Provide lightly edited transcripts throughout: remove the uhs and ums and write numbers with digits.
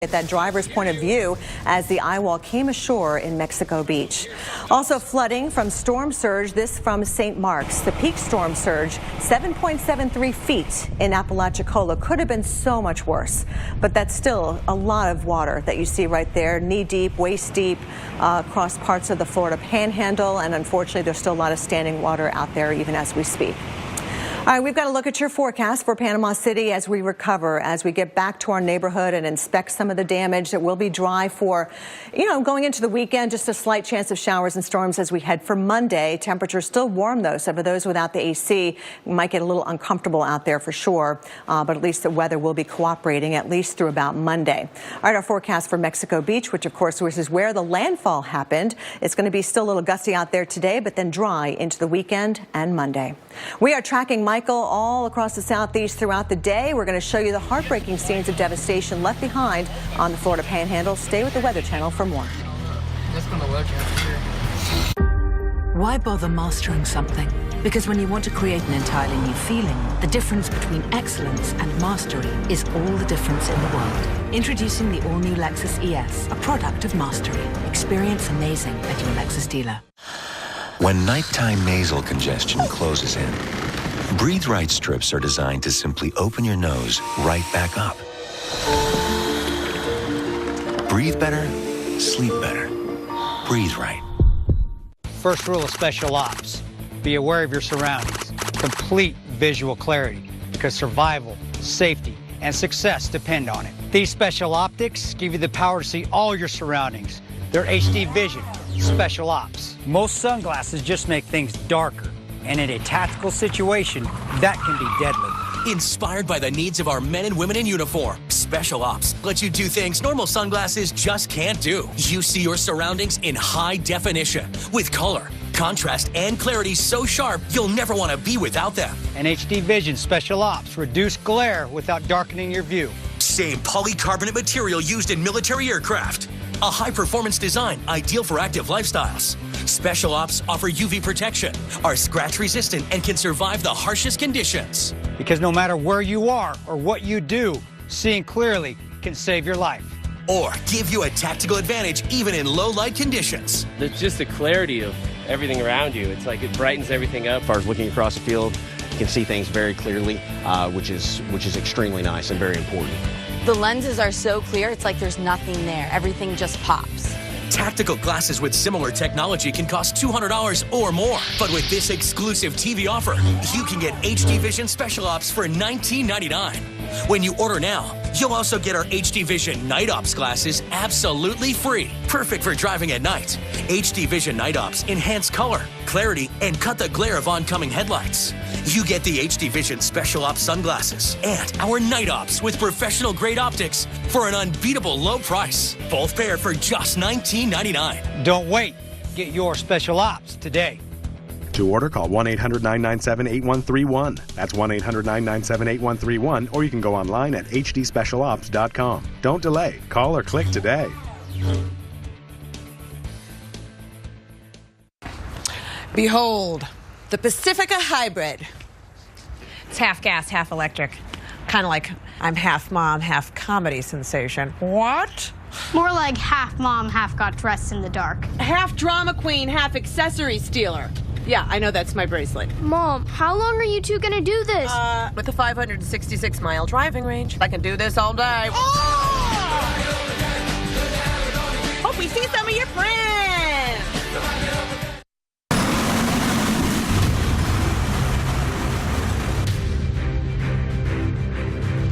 At that driver's point of view as the eye wall came ashore in Mexico Beach. Also flooding from storm surge, this from St. Mark's. The peak storm surge, 7.73 feet in Apalachicola. Could have been so much worse, but that's still a lot of water that you see right there, knee deep, waist deep, across parts of the Florida Panhandle, and unfortunately there's still a lot of standing water out there even as we speak. All right, we've got to look at your forecast for Panama City as we recover, as we get back to our neighborhood and inspect some of the damage. It will be dry for, going into the weekend, just a slight chance of showers and storms as we head for Monday. Temperatures still warm, though, so for those without the AC, you might get a little uncomfortable out there for sure, but at least the weather will be cooperating at least through about Monday. All right, our forecast for Mexico Beach, which, of course, is where the landfall happened. It's going to be still a little gusty out there today, but then dry into the weekend and Monday. We are tracking Michael all across the southeast throughout the day. We're going to show you the heartbreaking scenes of devastation left behind on the Florida Panhandle. Stay with the Weather Channel for more. Why bother mastering something? Because when you want to create an entirely new feeling, the difference between excellence and mastery is all the difference in the world. Introducing the all-new Lexus ES, a product of mastery. Experience amazing at your Lexus dealer. When nighttime nasal congestion closes in, Breathe Right strips are designed to simply open your nose right back up. Breathe better, sleep better. Breathe Right. First rule of special ops, be aware of your surroundings. Complete visual clarity, because survival, safety, and success depend on it. These special optics give you the power to see all your surroundings. They're HD vision, special ops. Most sunglasses just make things darker, and in a tactical situation, that can be deadly. Inspired by the needs of our men and women in uniform, Special Ops lets you do things normal sunglasses just can't do. You see your surroundings in high definition, with color, contrast, and clarity so sharp, you'll never want to be without them. And HD Vision Special Ops reduce glare without darkening your view. Same polycarbonate material used in military aircraft. A high-performance design ideal for active lifestyles. Special Ops offer UV protection, are scratch-resistant, and can survive the harshest conditions. Because no matter where you are or what you do, seeing clearly can save your life. Or give you a tactical advantage even in low-light conditions. It's just the clarity of everything around you. It's like it brightens everything up. As far as looking across the field, you can see things very clearly, which is extremely nice and very important. The lenses are so clear, it's like there's nothing there. Everything just pops. Tactical glasses with similar technology can cost $200 or more. But with this exclusive TV offer, you can get HD Vision Special Ops for $19.99. When you order now, you'll also get our HD Vision Night Ops glasses absolutely free. Perfect for driving at night. HD Vision Night Ops enhance color, clarity, and cut the glare of oncoming headlights. You get the HD Vision Special Ops sunglasses and our Night Ops with professional-grade optics for an unbeatable low price. Both paired for just $19.99. Don't wait. Get your Special Ops today. To order, call 1-800-997-8131. That's 1-800-997-8131, or you can go online at hdspecialops.com. Don't delay. Call or click today. Behold, the Pacifica Hybrid. It's half gas, half electric. Kind of like I'm half mom, half comedy sensation. What? More like half mom, half got dressed in the dark. Half drama queen, half accessory stealer. Yeah, I know that's my bracelet. Mom, how long are you two gonna do this? With a 566-mile driving range, I can do this all day. Oh! Hope we see some of your friends.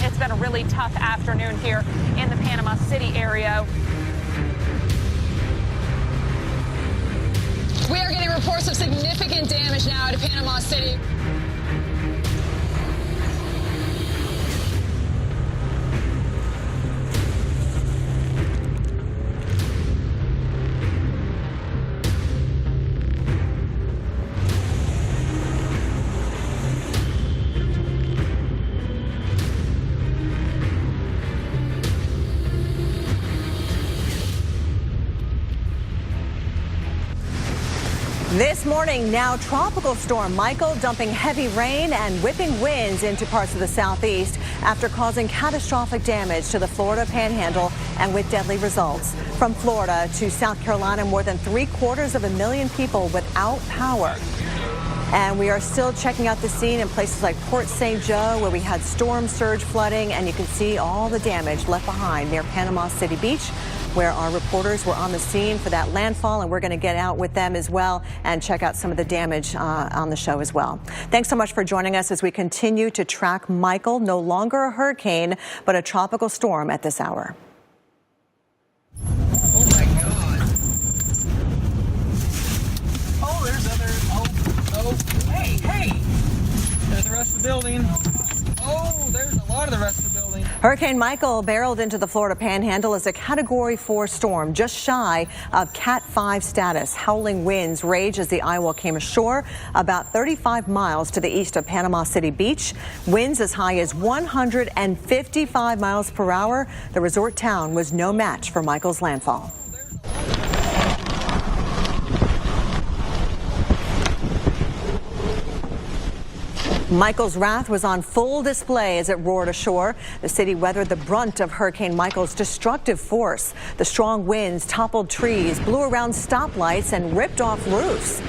It's been a really tough afternoon here in the Panama City area. We are getting reports of significant damage now to Panama City. This morning, now tropical storm Michael dumping heavy rain and whipping winds into parts of the southeast after causing catastrophic damage to the Florida Panhandle and with deadly results. From Florida to South Carolina, more than 750,000 people without power. And we are still checking out the scene in places like Port St. Joe, where we had storm surge flooding, and you can see all the damage left behind near Panama City Beach, where our reporters were on the scene for that landfall, and we're going to get out with them as well and check out some of the damage on the show as well. Thanks so much for joining us as we continue to track Michael, no longer a hurricane, but a tropical storm at this hour. Oh my God. Oh, there's other, hey, there's the rest of the building. Oh, there's a lot of the rest of the building. Hurricane Michael barreled into the Florida Panhandle as a Category 4 storm, just shy of Cat 5 status. Howling winds rage as the eyewall came ashore about 35 miles to the east of Panama City Beach. Winds as high as 155 miles per hour. The resort town was no match for Michael's landfall. Michael's wrath was on full display as it roared ashore. The city weathered the brunt of Hurricane Michael's destructive force. The strong winds toppled trees, blew around stoplights, and ripped off roofs.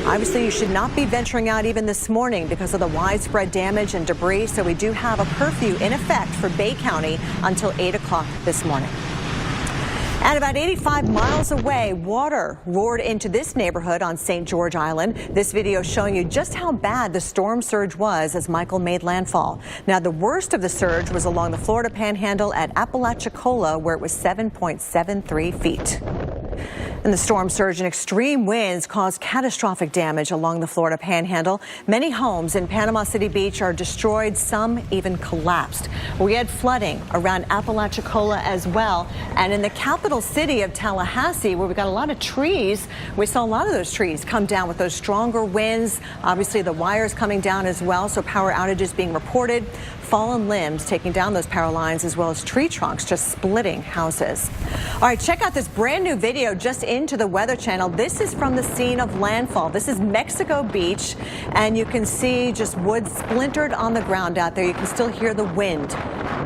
Obviously, you should not be venturing out even this morning because of the widespread damage and debris, so we do have a curfew in effect for Bay County until 8 o'clock this morning. And about 85 miles away, water roared into this neighborhood on St. George Island. This video showing you just how bad the storm surge was as Michael made landfall. Now, the worst of the surge was along the Florida Panhandle at Apalachicola, where it was 7.73 feet. And the storm surge and extreme winds caused catastrophic damage along the Florida Panhandle. Many homes in Panama City Beach are destroyed, some even collapsed. We had flooding around Apalachicola as well. And in the capital city of Tallahassee, where we got a lot of trees, we saw a lot of those trees come down with those stronger winds. Obviously, the wires coming down as well, so power outages being reported. Fallen limbs taking down those power lines, as well as tree trunks just splitting houses. All right, check out this brand new video just into the Weather Channel. This is from the scene of landfall. This is Mexico Beach, and you can see just wood splintered on the ground out there. You can still hear the wind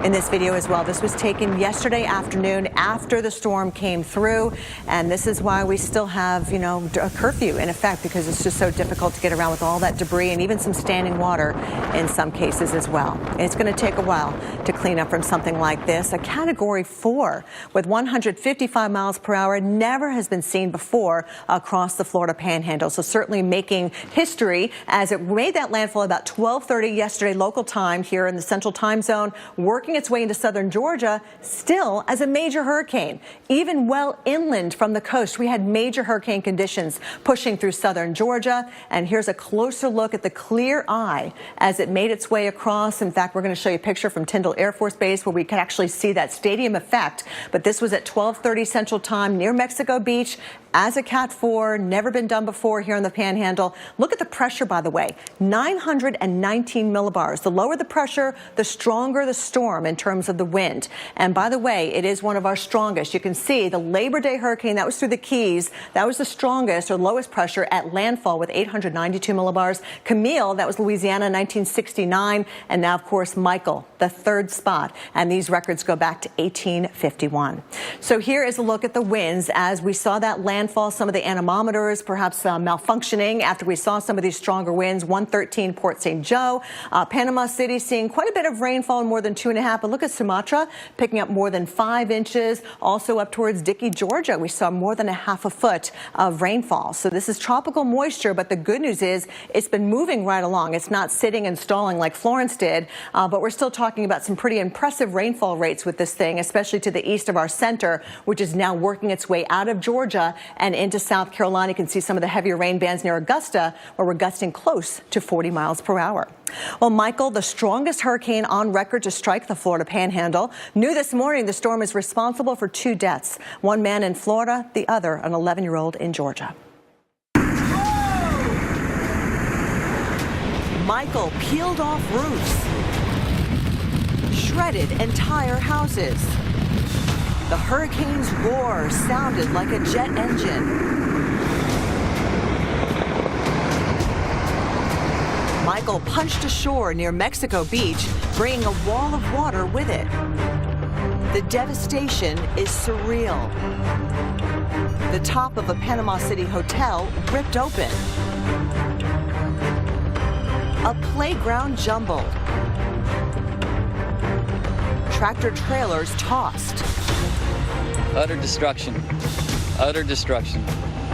in this video as well. This was taken yesterday afternoon after the storm came through, and this is why we still have, you know, a curfew in effect, because it's just so difficult to get around with all that debris and even some standing water in some cases as well. It's going to take a while to clean up from something like this. A Category 4 with 155 miles per hour never has been seen before across the Florida Panhandle. So certainly making history as it made that landfall about 12:30 yesterday local time here in the Central Time Zone, working its way into southern Georgia, still as a major hurricane. Even well inland from the coast, we had major hurricane conditions pushing through southern Georgia. And here's a closer look at the clear eye as it made its way across. In fact, we're going to show you a picture from Tyndall Air Force Base where we can actually see that stadium effect. But this was at 12:30 Central Time near Mexico Beach as a Cat 4, never been done before here in the Panhandle. Look at the pressure, by the way, 919 millibars. The lower the pressure, the stronger the storm in terms of the wind. And by the way, it is one of our strongest. You can see the Labor Day hurricane, that was through the Keys. That was the strongest or lowest pressure at landfall with 892 millibars. Camille, that was Louisiana, 1969. And now, of course, Michael, the third spot. And these records go back to 1851. So here is a look at the winds as we saw that landfall. Some of the anemometers perhaps malfunctioning after we saw some of these stronger winds. 113 Port St. Joe. Panama City seeing quite a bit of rainfall, more than 2.5. But look at Sumatra picking up more than 5 inches. Also up towards Dickey, Georgia, we saw more than 1/2 foot of rainfall. So this is tropical moisture, but the good news is it's been moving right along. It's not sitting and stalling like Florence did, but we're still talking about some pretty impressive rainfall rates with this thing, especially to the east of our center, which is now working its way out of Georgia and into South Carolina. You can see some of the heavier rain bands near Augusta, where we're gusting close to 40 miles per hour. Well, Michael, the strongest hurricane on record to strike the Florida Panhandle. New this morning, the storm is responsible for 2 deaths. One man in Florida, the other an 11-year-old in Georgia. Michael peeled off roofs, shredded entire houses. The hurricane's roar sounded like a jet engine. Michael punched ashore near Mexico Beach, bringing a wall of water with it. The devastation is surreal. The top of a Panama City hotel ripped open. A playground jumbled. Tractor trailers tossed. Utter destruction. Utter destruction.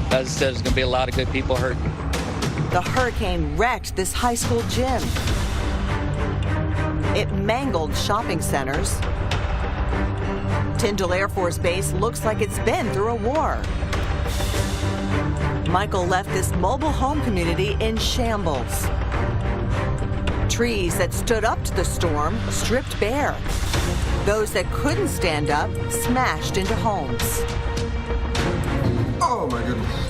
As I said, there's going to be a lot of good people hurt. The hurricane wrecked this high school gym. It mangled shopping centers. Tyndall Air Force Base looks like it's been through a war. Michael left this mobile home community in shambles. Trees that stood up to the storm stripped bare. Those that couldn't stand up smashed into homes. Oh my goodness.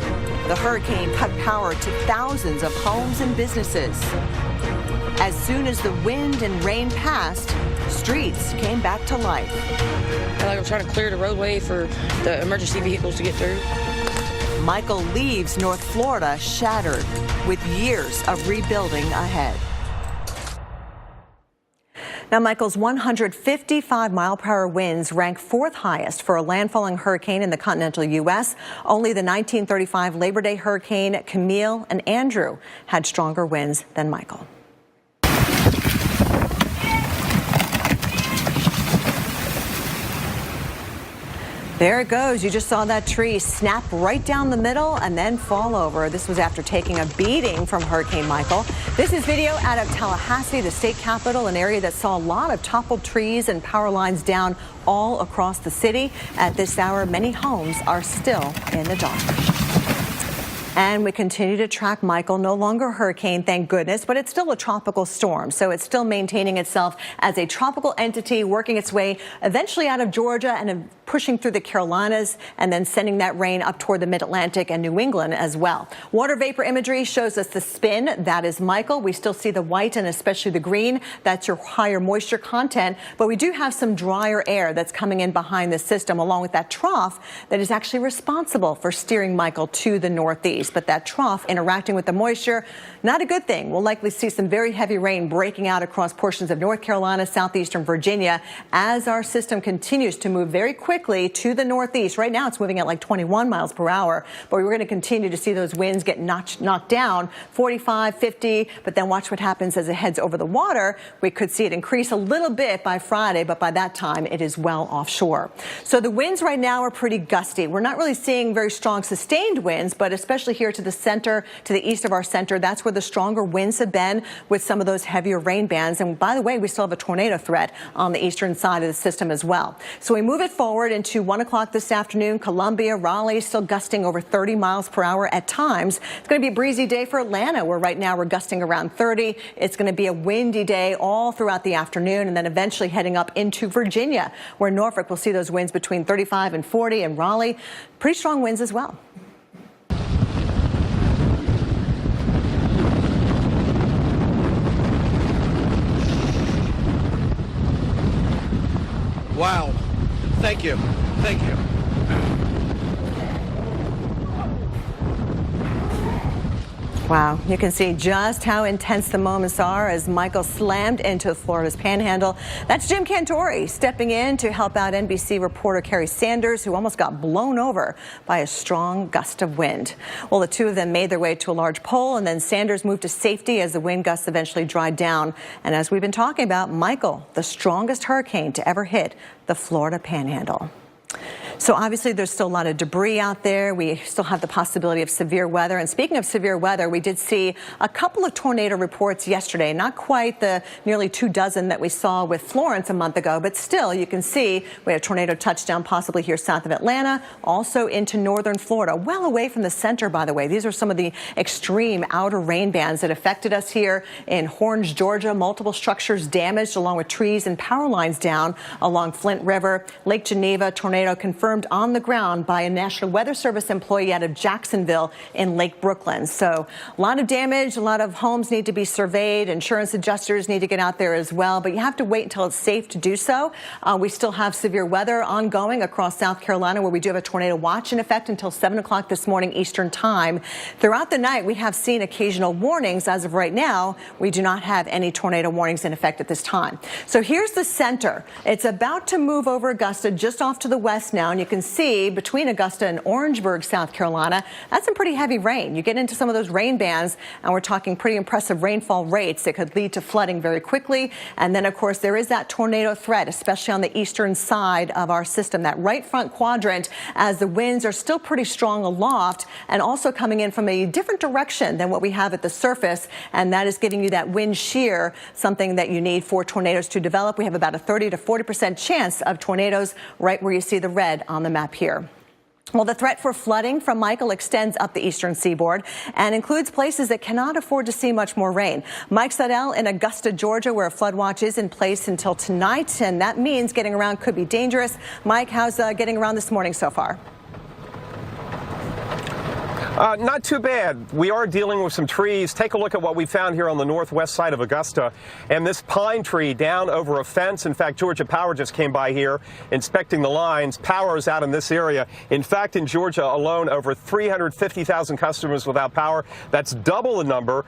The hurricane cut power to thousands of homes and businesses. As soon as the wind and rain passed, streets came back to life. I'm trying to clear the roadway for the emergency vehicles to get through. Michael leaves North Florida shattered, with years of rebuilding ahead. Now, Michael's 155-mile-per-hour winds rank fourth highest for a landfalling hurricane in the continental U.S. Only the 1935 Labor Day hurricane Camille and Andrew had stronger winds than Michael. There it goes. You just saw that tree snap right down the middle and then fall over. This was after taking a beating from Hurricane Michael. This is video out of Tallahassee, the state capital, an area that saw a lot of toppled trees and power lines down all across the city. At this hour, many homes are still in the dark. And we continue to track Michael, no longer a hurricane, thank goodness, but it's still a tropical storm. So it's still maintaining itself as a tropical entity, working its way eventually out of Georgia and pushing through the Carolinas and then sending that rain up toward the mid-Atlantic and New England as well. Water vapor imagery shows us the spin. That is Michael. We still see the white and especially the green. That's your higher moisture content. But we do have some drier air that's coming in behind the system, along with that trough that is actually responsible for steering Michael to the northeast. But that trough interacting with the moisture, not a good thing. We'll likely see some very heavy rain breaking out across portions of North Carolina, southeastern Virginia, as our system continues to move very quickly to the northeast. Right now, it's moving at like 21 miles per hour, but we're going to continue to see those winds get knocked down, 45, 50, but then watch what happens as it heads over the water. We could see it increase a little bit by Friday, but by that time, it is well offshore. So the winds right now are pretty gusty. We're not really seeing very strong sustained winds, but especially here to the center, to the east of our center, that's where the stronger winds have been with some of those heavier rain bands. And by the way, we still have a tornado threat on the eastern side of the system as well. So we move it forward into 1 o'clock this afternoon. Columbia, Raleigh still gusting over 30 miles per hour at times. It's going to be a breezy day for Atlanta, where right now we're gusting around 30. It's going to be a windy day all throughout the afternoon, and then eventually heading up into Virginia, where Norfolk will see those winds between 35 and 40, and Raleigh, pretty strong winds as well. Wow. Thank you. Thank you. Wow, you can see just how intense the moments are as Michael slammed into Florida's panhandle. That's Jim Cantori stepping in to help out NBC reporter Kerry Sanders, who almost got blown over by a strong gust of wind. Well, the two of them made their way to a large pole, and then Sanders moved to safety as the wind gusts eventually dried down. And as we've been talking about, Michael, the strongest hurricane to ever hit the Florida panhandle. So obviously there's still a lot of debris out there. We still have the possibility of severe weather. And speaking of severe weather, we did see a couple of tornado reports yesterday. Not quite the nearly 24 that we saw with Florence a month ago, but still you can see we had a tornado touchdown possibly here south of Atlanta, also into northern Florida, well away from the center, by the way. These are some of the extreme outer rain bands that affected us here in Orange, Georgia. Multiple structures damaged along with trees and power lines down along Flint River. Lake Geneva tornado confirmed confirmed on the ground by a National Weather Service employee out of Jacksonville in Lake Brooklyn. So a lot of damage, a lot of homes need to be surveyed. Insurance adjusters need to get out there as well, but you have to wait until it's safe to do so. We still have severe weather ongoing across South Carolina, where we do have a tornado watch in effect until 7 o'clock this morning Eastern time. Throughout the night, we have seen occasional warnings. As of right now, we do not have any tornado warnings in effect at this time. So here's the center. It's about to move over Augusta, just off to the west now, and you can see between Augusta and Orangeburg, South Carolina, that's some pretty heavy rain. You get into some of those rain bands, and we're talking pretty impressive rainfall rates that could lead to flooding very quickly. And then, of course, there is that tornado threat, especially on the eastern side of our system, that right front quadrant, as the winds are still pretty strong aloft and also coming in from a different direction than what we have at the surface, and that is giving you that wind shear, something that you need for tornadoes to develop. We have about a 30 to 40% chance of tornadoes right where you see the red on the map here. Well, the threat for flooding from Michael extends up the eastern seaboard and includes places that cannot afford to see much more rain. Mike Seidel in Augusta, Georgia, where a flood watch is in place until tonight, and that means getting around could be dangerous. Mike, how's getting around this morning so far? Not too bad. We are dealing with some trees. Take a look at what we found here on the northwest side of Augusta. And this pine tree down over a fence. In fact, Georgia Power just came by here inspecting the lines. Power is out in this area. In fact, in Georgia alone, over 350,000 customers without power. That's double the number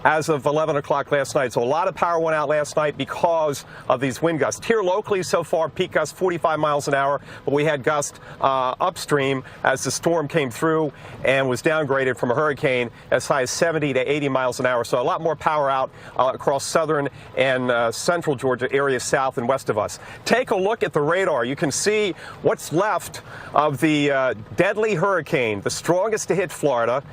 as of 11 o'clock last night. So a lot of power went out last night because of these wind gusts. Here locally so far, peak gust 45 miles an hour, but we had gusts upstream as the storm came through and was downgraded from a hurricane as high as 70 to 80 miles an hour. So a lot more power out across southern and central Georgia areas south and west of us. Take a look at the radar. You can see what's left of the deadly hurricane, the strongest to hit Florida.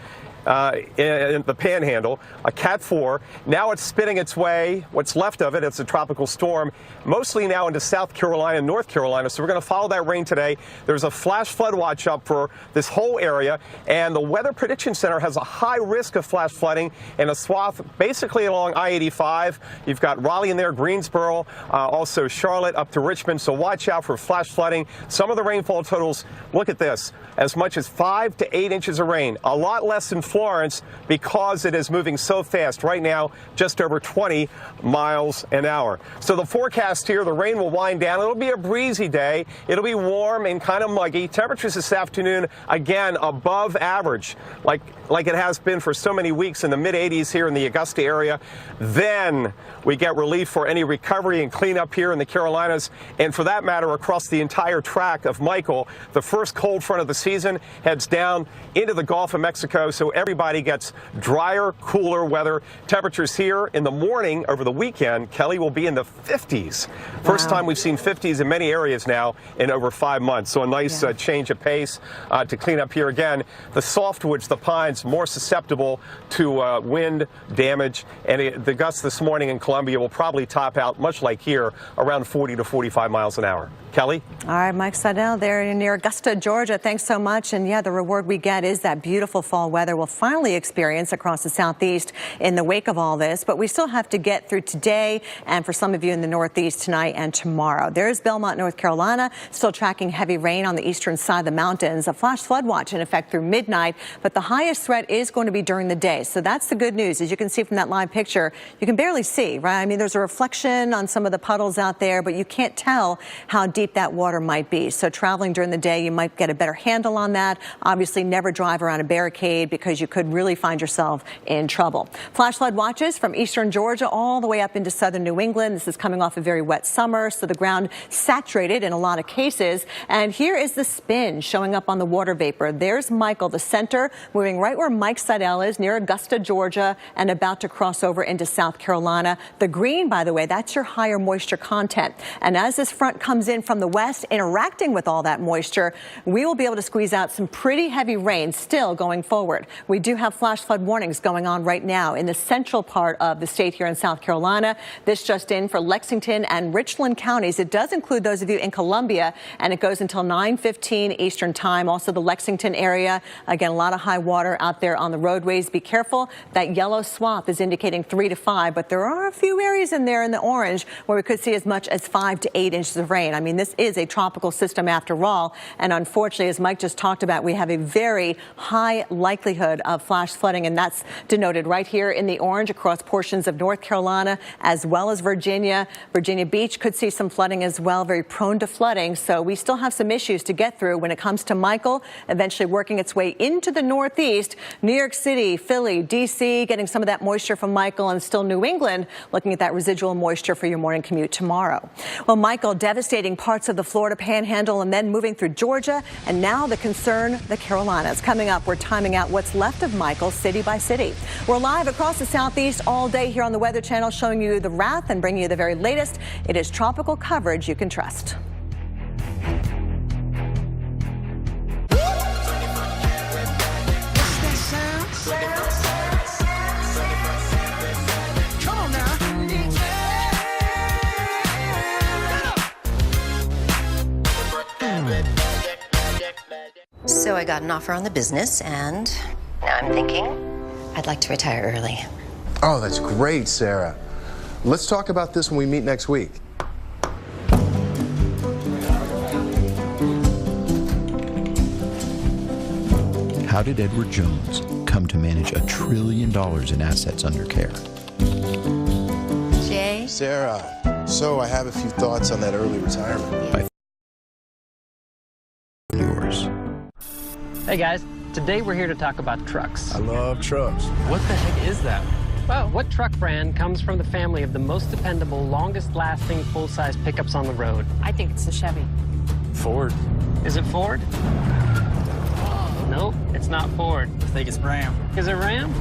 In the Panhandle, a Cat 4. Now it's spinning its way, what's left of it, it's a tropical storm, mostly now into South Carolina and North Carolina. So we're going to follow that rain today. There's a flash flood watch up for this whole area, and the Weather Prediction Center has a high risk of flash flooding in a swath basically along I-85. You've got Raleigh in there, Greensboro, also Charlotte up to Richmond. So watch out for flash flooding. Some of the rainfall totals, look at this, as much as 5 to 8 inches of rain, a lot less than Florence because it is moving so fast. Right now, just over 20 miles an hour. So the forecast here, the rain will wind down. It'll be a breezy day. It'll be warm and kind of muggy. Temperatures this afternoon, again, above average, like it has been for so many weeks, in the mid-80s here in the Augusta area. Then we get relief for any recovery and cleanup here in the Carolinas, and for that matter, across the entire track of Michael. The first cold front of the season heads down into the Gulf of Mexico, so everybody gets drier, cooler weather. Temperatures here in the morning over the weekend, Kelly, will be in the 50s. First time we've seen 50s in many areas now in over 5 months. So a nice change of pace to clean up here. Again, the softwoods, the pines, more susceptible to wind damage. And the gusts this morning in Columbia will probably top out, much like here, around 40 to 45 miles an hour. Kelly? All right, Mike Seidel there near Augusta, Georgia. Thanks so much. And yeah, the reward we get is that beautiful fall weather we'll finally experience across the southeast in the wake of all this. But we still have to get through today, and for some of you in the northeast, tonight and tomorrow. There's Belmont, North Carolina, still tracking heavy rain on the eastern side of the mountains. A flash flood watch in effect through midnight, but the highest threat is going to be during the day. So that's the good news. As you can see from that live picture, you can barely see, right? I mean, there's a reflection on some of the puddles out there, but you can't tell how deep that water might be. So traveling during the day, you might get a better handle on that. Obviously, never drive around a barricade because you could really find yourself in trouble. Flash flood watches from eastern Georgia all the way up into southern New England. This is coming off a very wet summer, so the ground saturated in a lot of cases. And here is the spin showing up on the water vapor. There's Michael, the center, moving right where Mike Seidel is, near Augusta, Georgia, and about to cross over into South Carolina. The green, by the way, that's your higher moisture content. And as this front comes in from the west, interacting with all that moisture, we will be able to squeeze out some pretty heavy rain still going forward. We do have flash flood warnings going on right now in the central part of the state here in South Carolina. This just in for Lexington and Richland counties. It does include those of you in Columbia, and it goes until 9:15 Eastern time. Also the Lexington area. Again, a lot of high water out there on the roadways. Be careful. That yellow swath is indicating 3 to 5, but there are a few areas in there in the orange where we could see as much as 5 to 8 inches of rain. I mean, mean, this is a tropical system after all. And unfortunately, as Mike just talked about, we have a very high likelihood of flash flooding, and that's denoted right here in the orange across portions of North Carolina as well as Virginia. Virginia Beach could see some flooding as well, very prone to flooding. So we still have some issues to get through when it comes to Michael, eventually working its way into the Northeast. New York City, Philly, D.C. getting some of that moisture from Michael, and still New England looking at that residual moisture for your morning commute tomorrow. Well, Michael devastating parts of the Florida Panhandle and then moving through Georgia, and now the concern, the Carolinas. Coming up, we're timing out what's left of Michael city by city. We're live across the Southeast all day here on the Weather Channel, showing you the wrath and bringing you the very latest. It is tropical coverage you can trust. So I got an offer on the business, and now I'm thinking I'd like to retire early. Oh, that's great, Sarah. Let's talk about this when we meet next week. How did Edward Jones come to manage $1 trillion in assets under care? Jay? Sarah, so I have a few thoughts on that early retirement. Yours. Hey guys, today we're here to talk about trucks. I love trucks. What the heck is that? Well, what truck brand comes from the family of the most dependable, longest-lasting, full-size pickups on the road? I think it's a Chevy. Ford. Is it Ford? Nope, it's not Ford. I think it's Ram. Is it Ram?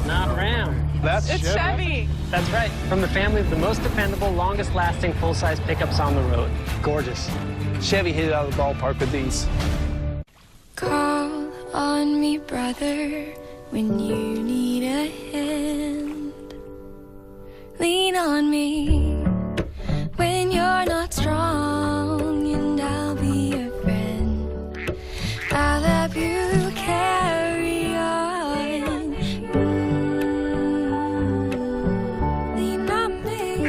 Not Ram. It's Chevy. That's right. From the family of the most dependable, longest-lasting, full-size pickups on the road. Gorgeous. Chevy hit it out of the ballpark with these. Call on me, brother, when you need a hand. Lean on me when you're not strong, and I'll be your friend. I'll help you carry on. Lean on me.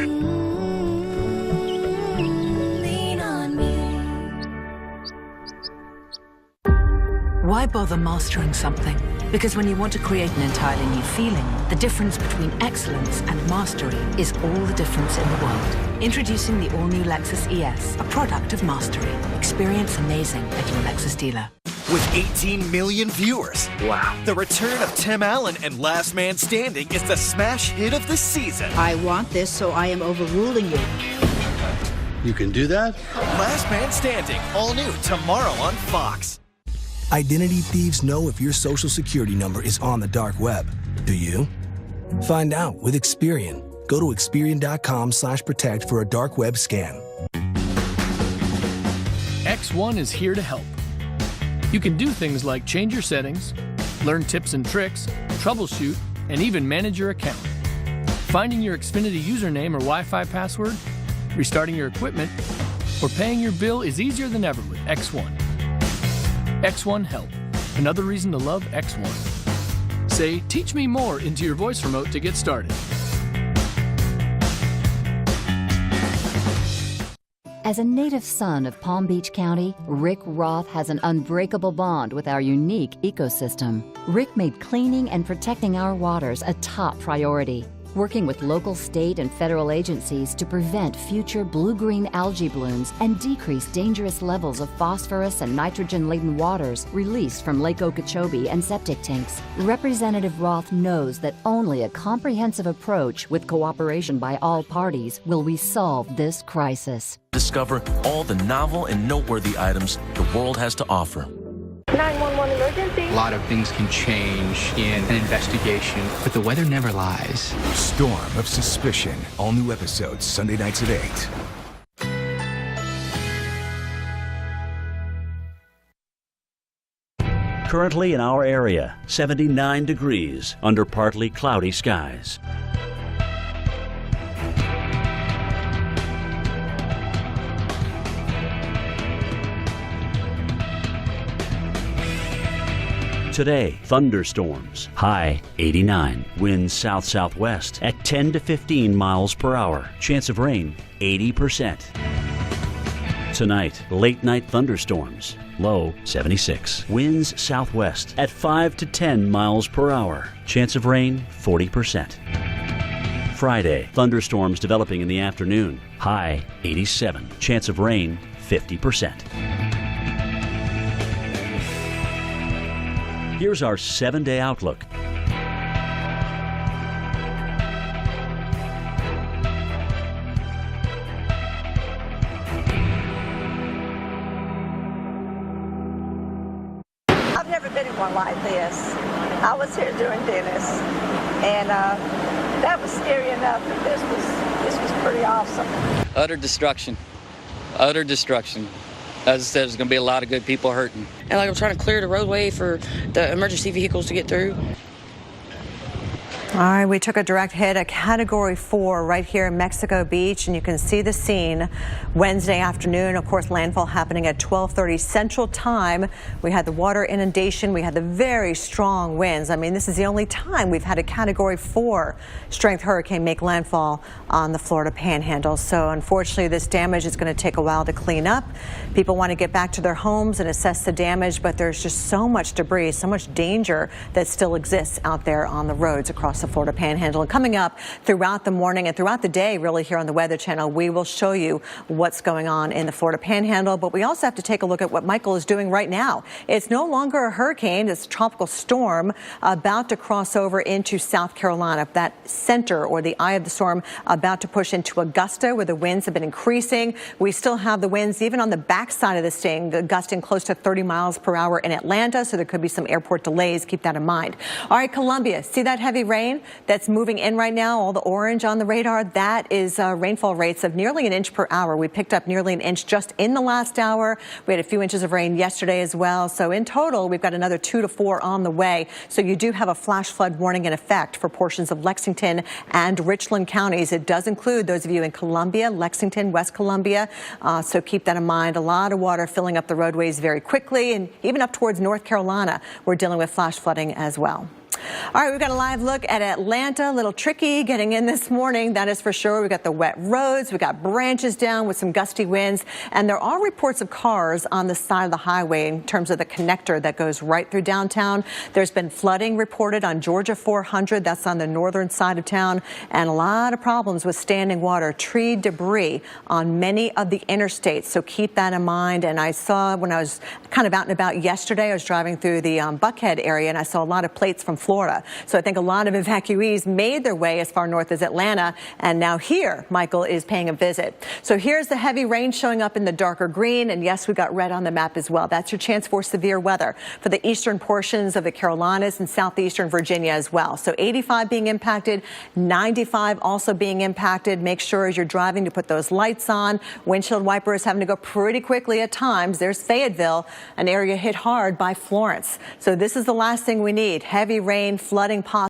Lean on me. Why bother mastering something? Because when you want to create an entirely new feeling, the difference between excellence and mastery is all the difference in the world. Introducing the all-new Lexus ES, a product of mastery. Experience amazing at your Lexus dealer. With 18 million viewers. Wow. The return of Tim Allen and Last Man Standing is the smash hit of the season. I want this, so I am overruling you. You can do that? Last Man Standing, all new tomorrow on Fox. Identity thieves know if your social security number is on the dark web. Do you? Find out with Experian. Go to Experian.com/protect for a dark web scan. X1 is here to help. You can do things like change your settings, learn tips and tricks, troubleshoot, and even manage your account. Finding your Xfinity username or Wi-Fi password, restarting your equipment, or paying your bill is easier than ever with X1. X1 Help. Another reason to love X1. Say, "Teach me more" into your voice remote to get started. As a native son of Palm Beach County, Rick Roth has an unbreakable bond with our unique ecosystem. Rick made cleaning and protecting our waters a top priority, working with local, state, and federal agencies to prevent future blue-green algae blooms and decrease dangerous levels of phosphorus and nitrogen-laden waters released from Lake Okeechobee and septic tanks. Representative Roth knows that only a comprehensive approach with cooperation by all parties will we solve this crisis. Discover all the novel and noteworthy items the world has to offer. 911 emergency. A lot of things can change in an investigation, but the weather never lies. Storm of Suspicion. All new episodes Sunday nights at 8. Currently in our area, 79 degrees under partly cloudy skies. Today, thunderstorms, high 89. Winds south-southwest at 10 to 15 miles per hour. Chance of rain, 80%. Tonight, late night thunderstorms, low 76. Winds southwest at 5 to 10 miles per hour. Chance of rain 40%. Friday, thunderstorms developing in the afternoon, high 87. Chance of rain 50%. Here's our 7-day outlook. I've never been in one like this. I was here doing Dennis, and that was scary enough, but this was pretty awesome. Utter destruction. Utter destruction. As I said, there's going to be a lot of good people hurting. And like I'm trying to clear the roadway for the emergency vehicles to get through. All right, we took a direct hit, a Category 4 right here in Mexico Beach, and you can see the scene Wednesday afternoon. Of course, landfall happening at 12:30 Central Time. We had the water inundation. We had the very strong winds. I mean, this is the only time we've had a Category 4 strength hurricane make landfall on the Florida Panhandle. So unfortunately, this damage is going to take a while to clean up. People want to get back to their homes and assess the damage, but there's just so much debris, so much danger that still exists out there on the roads across the Florida Panhandle. And coming up throughout the morning and throughout the day, really, here on the Weather Channel, we will show you what's going on in the Florida Panhandle. But we also have to take a look at what Michael is doing right now. It's no longer a hurricane. It's a tropical storm about to cross over into South Carolina. That center, or the eye of the storm, about to push into Augusta, where the winds have been increasing. We still have the winds even on the backside of this thing, gusting close to 30 miles per hour in Atlanta. So there could be some airport delays. Keep that in mind. All right, Columbia, see that heavy rain that's moving in right now, all the orange on the radar? That is rainfall rates of nearly an inch per hour. We picked up nearly an inch just in the last hour. We had a few inches of rain yesterday as well. So in total, we've got another 2 to 4 on the way. So you do have a flash flood warning in effect for portions of Lexington and Richland counties. It does include those of you in Columbia, Lexington, West Columbia. So keep that in mind. A lot of water filling up the roadways very quickly, and even up towards North Carolina, we're dealing with flash flooding as well. All right, we've got a live look at Atlanta. A little tricky getting in this morning, that is for sure. We've got the wet roads. We've got branches down with some gusty winds. And there are reports of cars on the side of the highway in terms of the connector that goes right through downtown. There's been flooding reported on Georgia 400. That's on the northern side of town. And a lot of problems with standing water, tree debris on many of the interstates. So keep that in mind. And I saw when I was kind of out and about yesterday, I was driving through the Buckhead area, and I saw a lot of plates from Florida. So I think a lot of evacuees made their way as far north as Atlanta, and now here Michael is paying a visit. So here's the heavy rain showing up in the darker green, and yes, we got red on the map as well. That's your chance for severe weather for the eastern portions of the Carolinas and southeastern Virginia as well. So 85 being impacted, 95 also being impacted. Make sure as you're driving to put those lights on. Windshield wipers having to go pretty quickly at times. There's Fayetteville, an area hit hard by Florence. So this is the last thing we need. Heavy rain, flooding possible.